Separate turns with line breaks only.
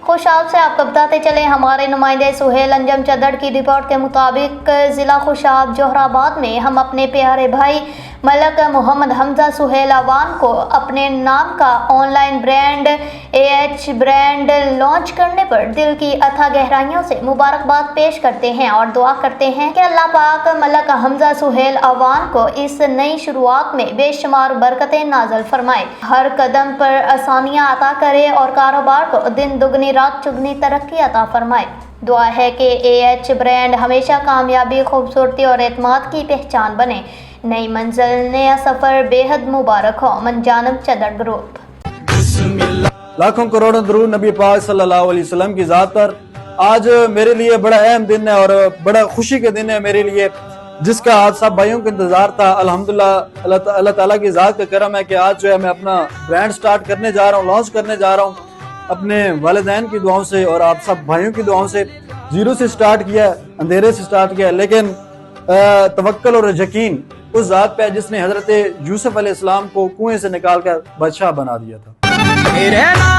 خوشاب سے آپ کو بتاتے چلے ہمارے نمائندے سہیل انجم چدر کی رپورٹ کے مطابق ضلع خوشاب جوہر آباد میں ہم اپنے پیارے بھائی ملک محمد حمزہ سہیل اوان کو اپنے نام کا on line brand AH brand launch کرنے پر دل کی اتھا گہرائیوں سے مبارکباد پیش کرتے ہیں اور دعا کرتے ہیں کہ اللہ پاک ملک حمزہ سہیل اوان کو اس نئی شروعات میں بے شمار برکتیں نازل فرمائے، ہر قدم پر آسانیاں عطا کرے اور کاروبار کو دن دگنی رات چگنی ترقی عطا فرمائے۔ دعا ہے کہ AH برانڈ ہمیشہ کامیابی، خوبصورتی اور اعتماد کی پہچان بنے۔ نئی منزل، نیا سفر بے حد مبارک ہو۔ من جانب چدر گروپ۔
لاکھوں کروڑوں درود نبی پاک صلی اللہ علیہ وسلم کی ذات پر۔ آج میرے لیے بڑا اہم دن ہے اور بڑا خوشی کے دن ہے میرے لیے، جس کا آج سب بھائیوں کا انتظار تھا۔ الحمدللہ اللہ تعالیٰ کی ذات کا کرم ہے کہ آج جو ہے میں اپنا برانڈ سٹارٹ کرنے جا رہا ہوں، لانچ کرنے جا رہا ہوں اپنے والدین کی دعاؤں سے اور آپ سب بھائیوں کی دعاؤں سے۔ زیرو سے سٹارٹ کیا، اندھیرے سے سٹارٹ کیا، لیکن توکل اور یقین اس ذات پہ جس نے حضرت یوسف علیہ السلام کو کنویں سے نکال کر بادشاہ بنا دیا تھا۔